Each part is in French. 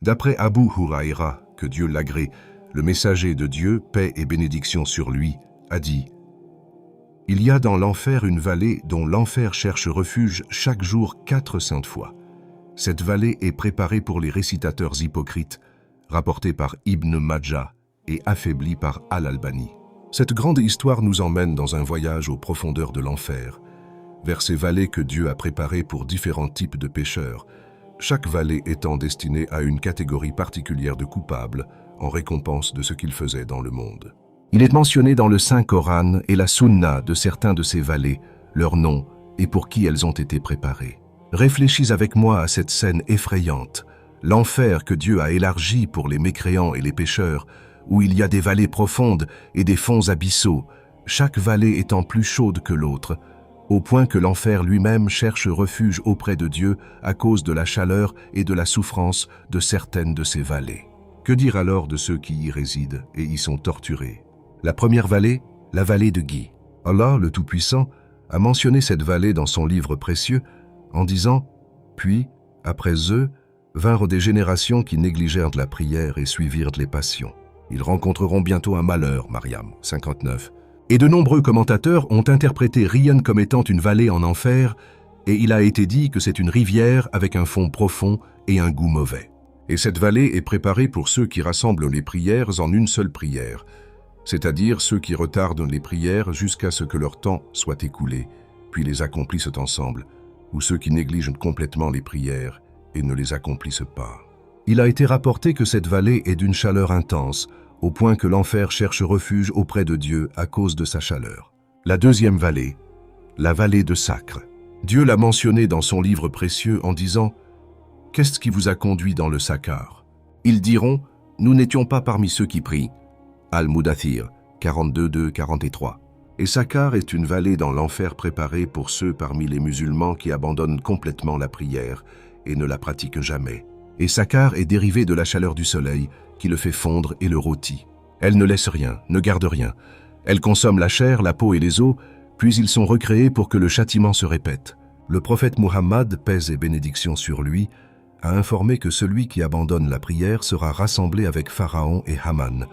D'après Abu Huraïra, que Dieu l'agrée, le messager de Dieu, paix et bénédiction sur lui, a dit « Il y a dans l'enfer une vallée dont l'enfer cherche refuge chaque jour 400 fois. Cette vallée est préparée pour les récitateurs hypocrites, rapportée par Ibn Majah et affaiblie par Al-Albani. » Cette grande histoire nous emmène dans un voyage aux profondeurs de l'enfer, vers ces vallées que Dieu a préparées pour différents types de pécheurs, chaque vallée étant destinée à une catégorie particulière de coupables, en récompense de ce qu'ils faisaient dans le monde. Il est mentionné dans le Saint-Coran et la Sunna de certains de ces vallées, leurs noms et pour qui elles ont été préparées. Réfléchis avec moi à cette scène effrayante, l'enfer que Dieu a élargi pour les mécréants et les pécheurs, où il y a des vallées profondes et des fonds abyssaux, chaque vallée étant plus chaude que l'autre, au point que l'enfer lui-même cherche refuge auprès de Dieu à cause de la chaleur et de la souffrance de certaines de ces vallées. Que dire alors de ceux qui y résident et y sont torturés? La première vallée, la vallée de Guy. Allah, le Tout-Puissant, a mentionné cette vallée dans son livre précieux en disant « Puis, après eux, vinrent des générations qui négligèrent de la prière et suivirent les passions. Ils rencontreront bientôt un malheur, Mariam, 59. » Et de nombreux commentateurs ont interprété Riyyan comme étant une vallée en enfer, et il a été dit que c'est une rivière avec un fond profond et un goût mauvais. Et cette vallée est préparée pour ceux qui rassemblent les prières en une seule prière, c'est-à-dire ceux qui retardent les prières jusqu'à ce que leur temps soit écoulé, puis les accomplissent ensemble, ou ceux qui négligent complètement les prières et ne les accomplissent pas. Il a été rapporté que cette vallée est d'une chaleur intense, au point que l'enfer cherche refuge auprès de Dieu à cause de sa chaleur. La deuxième vallée, la vallée de Sacre. Dieu l'a mentionné dans son livre précieux en disant « Qu'est-ce qui vous a conduit dans le Sakar ?» Ils diront « Nous n'étions pas parmi ceux qui prient. » Al-Mudathir, 42-2-43. Et Sakar est une vallée dans l'enfer préparée pour ceux parmi les musulmans qui abandonnent complètement la prière et ne la pratiquent jamais. Et Sakar est dérivé de la chaleur du soleil, qui le fait fondre et le rôtit. Elle ne laisse rien, ne garde rien. Elle consomme la chair, la peau et les os, puis ils sont recréés pour que le châtiment se répète. Le prophète Muhammad, paix et bénédiction sur lui, a informé que celui qui abandonne la prière sera rassemblé avec Pharaon et Haman,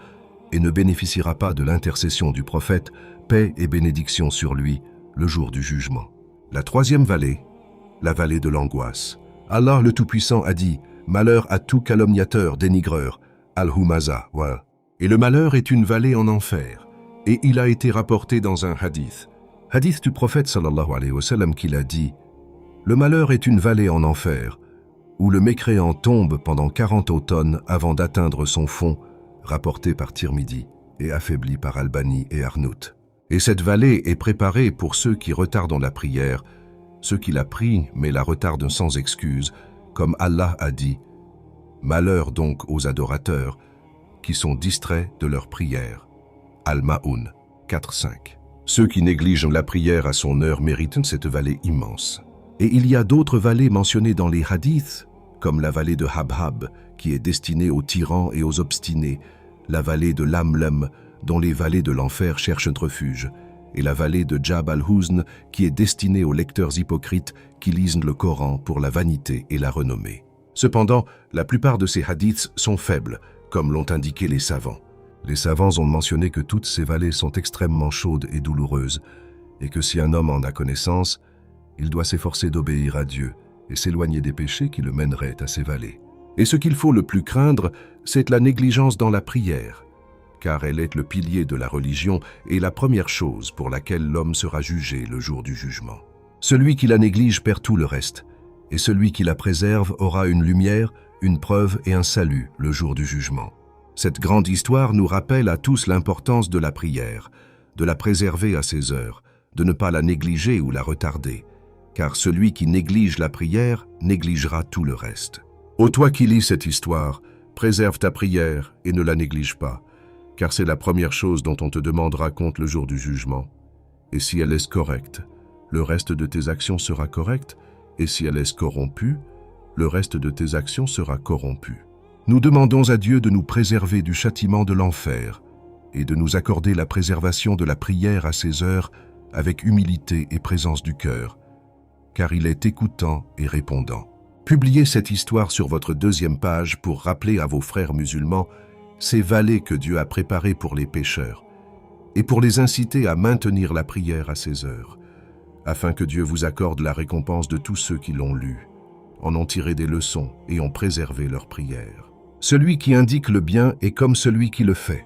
et ne bénéficiera pas de l'intercession du prophète, paix et bénédiction sur lui, le jour du jugement. La troisième vallée, la vallée de l'angoisse. Allah le Tout-Puissant a dit « Malheur à tout calomniateur, dénigreur » Al-Humaza, ouais. Et le malheur est une vallée en enfer. Et il a été rapporté dans un hadith. Hadith du prophète sallallahu alayhi wa sallam qu'il a dit « Le malheur est une vallée en enfer, où le mécréant tombe pendant 40 automnes avant d'atteindre son fond, rapporté par Tirmidhi et affaibli par Albani et Arnout. Et cette vallée est préparée pour ceux qui retardent la prière, ceux qui la prient mais la retardent sans excuse, comme Allah a dit « Malheur donc aux adorateurs qui sont distraits de leur prière. » Al-Ma'un 4-5. Ceux qui négligent la prière à son heure méritent cette vallée immense. Et il y a d'autres vallées mentionnées dans les hadiths, comme la vallée de Habhab, qui est destinée aux tyrans et aux obstinés, la vallée de Lamlam, dont les vallées de l'enfer cherchent refuge, et la vallée de Jab al-Huzn, qui est destinée aux lecteurs hypocrites qui lisent le Coran pour la vanité et la renommée. Cependant, la plupart de ces hadiths sont faibles, comme l'ont indiqué les savants. Les savants ont mentionné que toutes ces vallées sont extrêmement chaudes et douloureuses, et que si un homme en a connaissance, il doit s'efforcer d'obéir à Dieu et s'éloigner des péchés qui le mèneraient à ces vallées. Et ce qu'il faut le plus craindre, c'est la négligence dans la prière, car elle est le pilier de la religion et la première chose pour laquelle l'homme sera jugé le jour du jugement. Celui qui la néglige perd tout le reste, et celui qui la préserve aura une lumière, une preuve et un salut le jour du jugement. Cette grande histoire nous rappelle à tous l'importance de la prière, de la préserver à ses heures, de ne pas la négliger ou la retarder, car celui qui néglige la prière négligera tout le reste. Ô toi qui lis cette histoire, préserve ta prière et ne la néglige pas, car c'est la première chose dont on te demandera compte le jour du jugement. Et si elle est correcte, le reste de tes actions sera correct, et si elle est corrompue, le reste de tes actions sera corrompu. Nous demandons à Dieu de nous préserver du châtiment de l'enfer et de nous accorder la préservation de la prière à ses heures avec humilité et présence du cœur, car il est écoutant et répondant. Publiez cette histoire sur votre deuxième page pour rappeler à vos frères musulmans ces vallées que Dieu a préparées pour les pécheurs et pour les inciter à maintenir la prière à ces heures, afin que Dieu vous accorde la récompense de tous ceux qui l'ont lu, en ont tiré des leçons et ont préservé leur prière. Celui qui indique le bien est comme celui qui le fait.